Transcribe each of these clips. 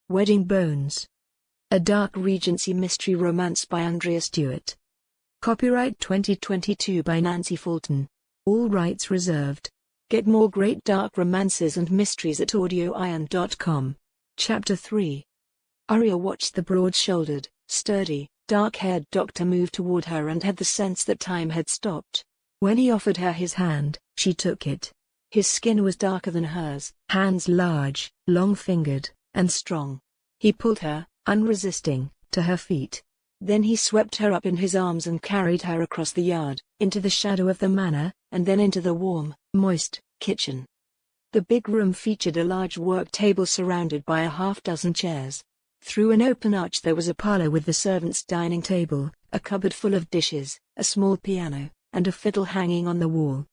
Wedding Bones. A dark Regency mystery romance by Andrea Stewart. Copyright 2022 by Nancy Fulton. All rights reserved. Get more great dark romances and mysteries at AudioIron.com. Chapter 3. Arya watched the broad-shouldered, sturdy, dark-haired doctor move toward her and had the sense that time had stopped. When he offered her his hand, she took it. His skin was darker than hers, hands large, long-fingered, and strong. He pulled her, unresisting, to her feet. Then he swept her up in his arms and carried her across the yard, into the shadow of the manor, and then into the warm, moist, kitchen. The big room featured a large work table surrounded by a half-dozen chairs. Through an open arch there was a parlor with the servants' dining table, a cupboard full of dishes, a small piano, and a fiddle hanging on the wall.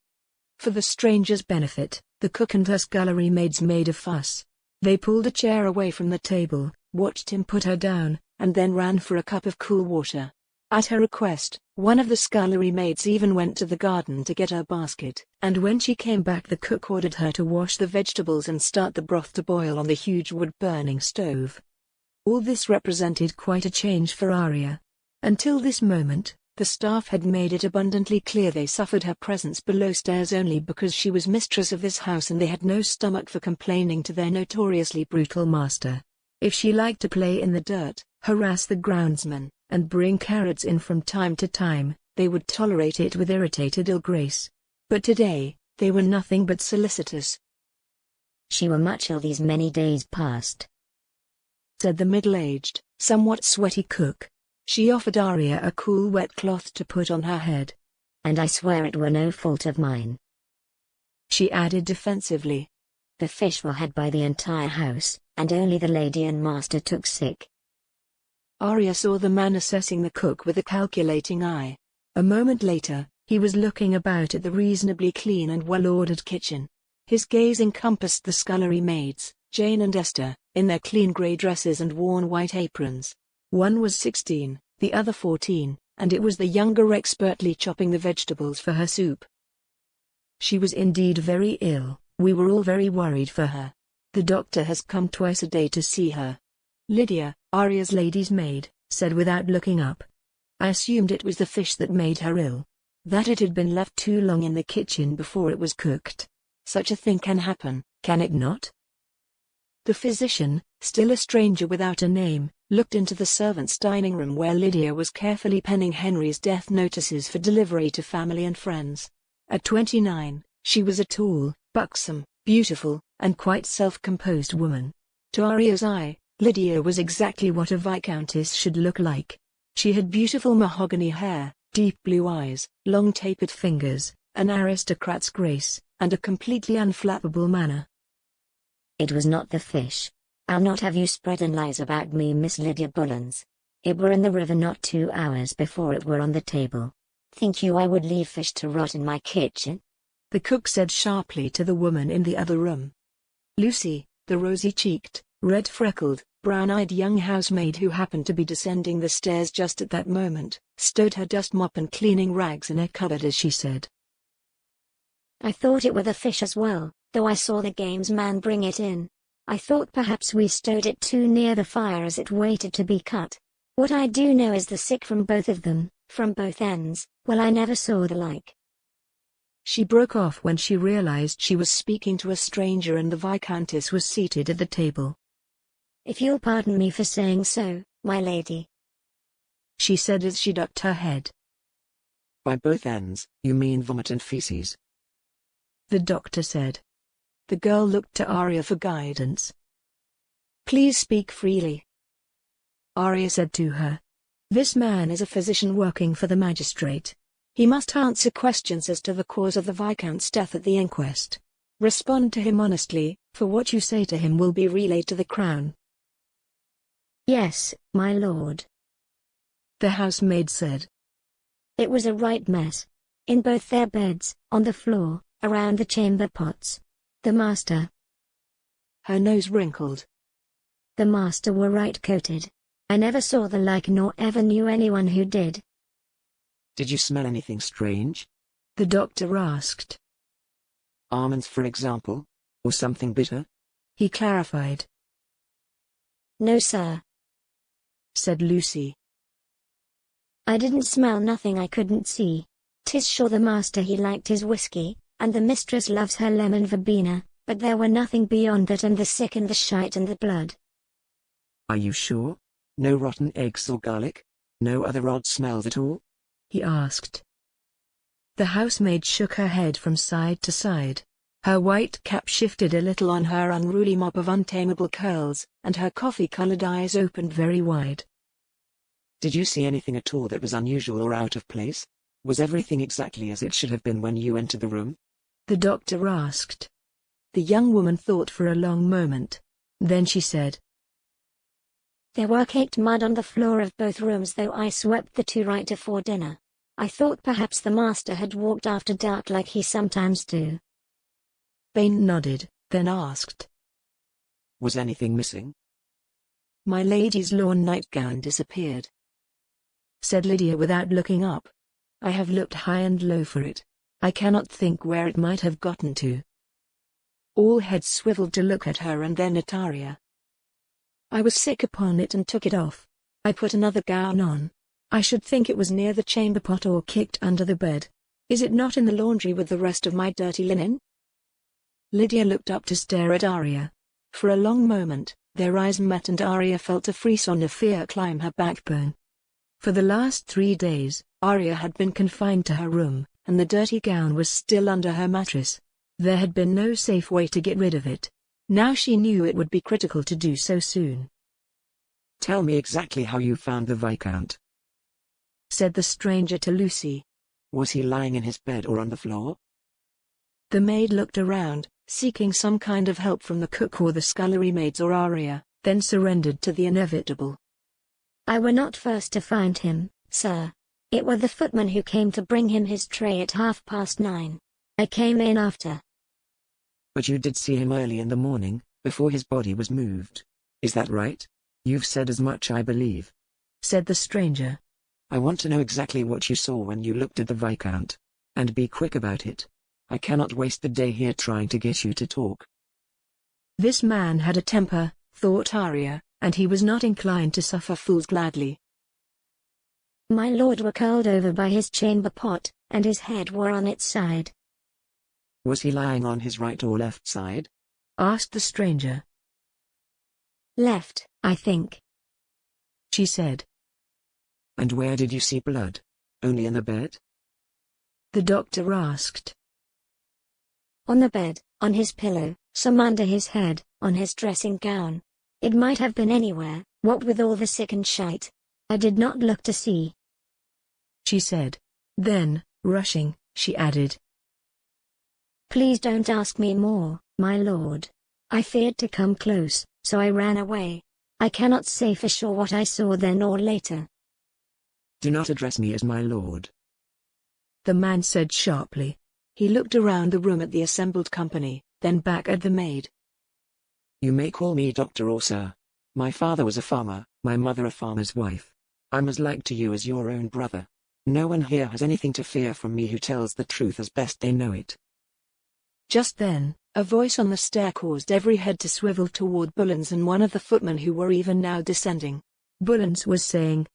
For the stranger's benefit, the cook and her scullery maids made a fuss. They pulled a chair away from the table, watched him put her down, and then ran for a cup of cool water. At her request, one of the scullery maids even went to the garden to get her basket, and when she came back the cook ordered her to wash the vegetables and start the broth to boil on the huge wood-burning stove. All this represented quite a change for Arya. Until this moment, the staff had made it abundantly clear they suffered her presence below stairs only because she was mistress of this house and they had no stomach for complaining to their notoriously brutal master. If she liked to play in the dirt, harass the groundsman, and bring carrots in from time to time, they would tolerate it with irritated ill grace. But today, they were nothing but solicitous. "She were much ill these many days past," said the middle-aged, somewhat sweaty cook. She offered Arya a cool wet cloth to put on her head. "And I swear it were no fault of mine," she added defensively. "The fish were had by the entire house, and only the lady and master took sick." Arya saw the man assessing the cook with a calculating eye. A moment later, he was looking about at the reasonably clean and well-ordered kitchen. His gaze encompassed the scullery maids, Jane and Esther, in their clean grey dresses and worn white aprons. One was 16, the other 14, and it was the younger expertly chopping the vegetables for her soup. She was indeed very ill. We were all very worried for her. The doctor has come twice a day to see her. Lydia, Arya's lady's maid, said without looking up. I assumed it was the fish that made her ill. That it had been left too long in the kitchen before it was cooked. Such a thing can happen, can it not? The physician, still a stranger without a name, looked into the servants' dining room where Lydia was carefully penning Henry's death notices for delivery to family and friends. At 29, she was a tall, buxom, beautiful, and quite self-composed woman. To Arya's eye, Lydia was exactly what a viscountess should look like. She had beautiful mahogany hair, deep blue eyes, long tapered fingers, an aristocrat's grace, and a completely unflappable manner. "It was not the fish. I'll not have you spreading lies about me, Miss Lydia Bullens. It were in the river not 2 hours before it were on the table. Think you I would leave fish to rot in my kitchen?" the cook said sharply to the woman in the other room. Lucy, the rosy-cheeked, red-freckled, brown-eyed young housemaid who happened to be descending the stairs just at that moment, stowed her dust mop and cleaning rags in a cupboard as she said, "I thought it were the fish as well, though I saw the gamesman bring it in. I thought perhaps we stowed it too near the fire as it waited to be cut. What I do know is the sick from both of them, from both ends. Well, I never saw the like." She broke off when she realized she was speaking to a stranger and the Viscountess was seated at the table. "If you'll pardon me for saying so, my lady," she said as she ducked her head. "By both ends, you mean vomit and feces?" the doctor said. The girl looked to Arya for guidance. "Please speak freely," Arya said to her. "This man is a physician working for the magistrate. He must answer questions as to the cause of the Viscount's death at the inquest. Respond to him honestly, for what you say to him will be relayed to the Crown." "Yes, my lord," the housemaid said. "It was a right mess. In both their beds, on the floor, around the chamber pots. The master—" her nose wrinkled. "The master were right coated. I never saw the like nor ever knew anyone who did." "Did you smell anything strange?" the doctor asked. "Almonds, for example? Or something bitter?" he clarified. No, sir, said Lucy. I didn't smell nothing I couldn't see. 'Tis sure the master he liked his whiskey, and the mistress loves her lemon verbena, but there were nothing beyond that and the sick and the shite and the blood. Are you sure? No rotten eggs or garlic? No other odd smells at all? He asked. The housemaid shook her head from side to side. Her white cap shifted a little on her unruly mop of untamable curls, and her coffee-colored eyes opened very wide. Did you see anything at all that was unusual or out of place? Was everything exactly as it should have been when you entered the room? The doctor asked. The young woman thought for a long moment. Then she said, There were caked mud on the floor of both rooms, though I swept the two right afore dinner. I thought perhaps the master had walked after dark like he sometimes do. Bain nodded, then asked, Was anything missing? My lady's lawn nightgown disappeared, said Lydia without looking up. I have looked high and low for it. I cannot think where it might have gotten to. All heads swiveled to look at her and then at Arya. I was sick upon it and took it off. I put another gown on. I should think it was near the chamber pot or kicked under the bed. Is it not in the laundry with the rest of my dirty linen? Lydia looked up to stare at Arya. For a long moment, their eyes met and Arya felt a frisson of fear climb her backbone. For the last 3 days, Arya had been confined to her room, and the dirty gown was still under her mattress. There had been no safe way to get rid of it. Now she knew it would be critical to do so soon. Tell me exactly how you found the Viscount, said the stranger to Lucy. Was he lying in his bed or on the floor? The maid looked around, seeking some kind of help from the cook or the scullery maids or Arya, then surrendered to the inevitable. I were not first to find him, sir. It were the footman who came to bring him his tray at 9:30. I came in after. But you did see him early in the morning, before his body was moved. Is that right? You've said as much, I believe, said the stranger. I want to know exactly what you saw when you looked at the Viscount. And be quick about it. I cannot waste the day here trying to get you to talk. This man had a temper, thought Arya, and he was not inclined to suffer fools gladly. My lord were curled over by his chamber pot, and his head were on its side. Was he lying on his right or left side? Asked the stranger. Left, I think, she said. And where did you see blood? Only in the bed? The doctor asked. On the bed, on his pillow, some under his head, on his dressing gown. It might have been anywhere, what with all the sick and shite. I did not look to see, she said. Then, rushing, she added, Please don't ask me more, my lord. I feared to come close, so I ran away. I cannot say for sure what I saw then or later. Do not address me as my lord, the man said sharply. He looked around the room at the assembled company, then back at the maid. You may call me doctor or sir. My father was a farmer, my mother a farmer's wife. I'm as like to you as your own brother. No one here has anything to fear from me who tells the truth as best they know it. Just then, a voice on the stair caused every head to swivel toward Bullens and one of the footmen who were even now descending. Bullens was saying,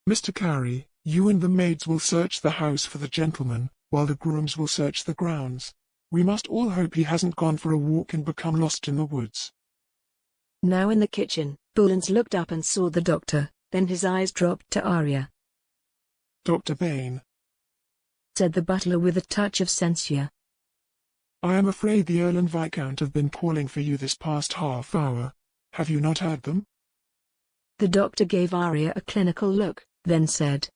Mr. Carey, you and the maids will search the house for the gentleman, while the grooms will search the grounds. We must all hope he hasn't gone for a walk and become lost in the woods. Now in the kitchen, Bullens looked up and saw the doctor, then his eyes dropped to Arya. Dr. Bain, said the butler with a touch of censure. I am afraid the Earl and Viscount have been calling for you this past half hour. Have you not heard them? The doctor gave Arya a clinical look, then said,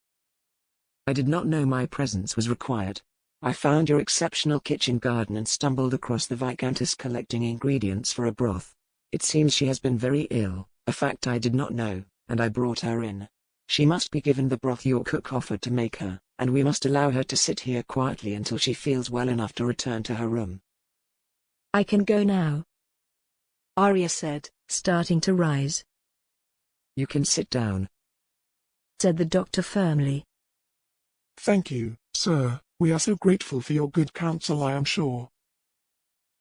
I did not know my presence was required. I found your exceptional kitchen garden and stumbled across the Viscountess collecting ingredients for a broth. It seems she has been very ill, a fact I did not know, and I brought her in. She must be given the broth your cook offered to make her, and we must allow her to sit here quietly until she feels well enough to return to her room. I can go now, Arya said, starting to rise. You can sit down, said the doctor firmly. Thank you, sir. We are so grateful for your good counsel, I am sure,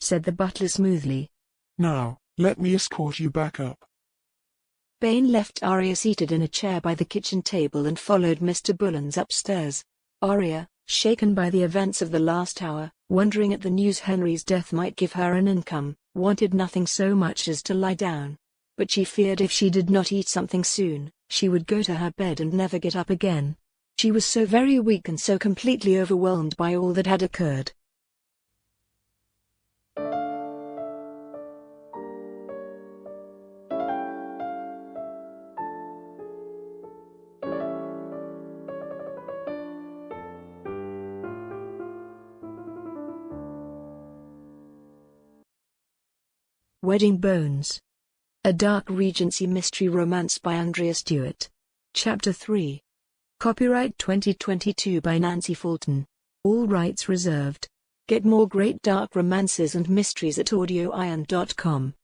said the butler smoothly. Now, let me escort you back up. Bane left Arya seated in a chair by the kitchen table and followed Mr. Bullens upstairs. Arya, shaken by the events of the last hour, wondering at the news Henry's death might give her an income, wanted nothing so much as to lie down. But she feared if she did not eat something soon, she would go to her bed and never get up again. She was so very weak and so completely overwhelmed by all that had occurred. Wedding Bones. A dark Regency mystery romance by Andrea Stewart. Chapter 3. Copyright 2022 by Nancy Fulton. All rights reserved. Get more great dark romances and mysteries at AudioIron.com.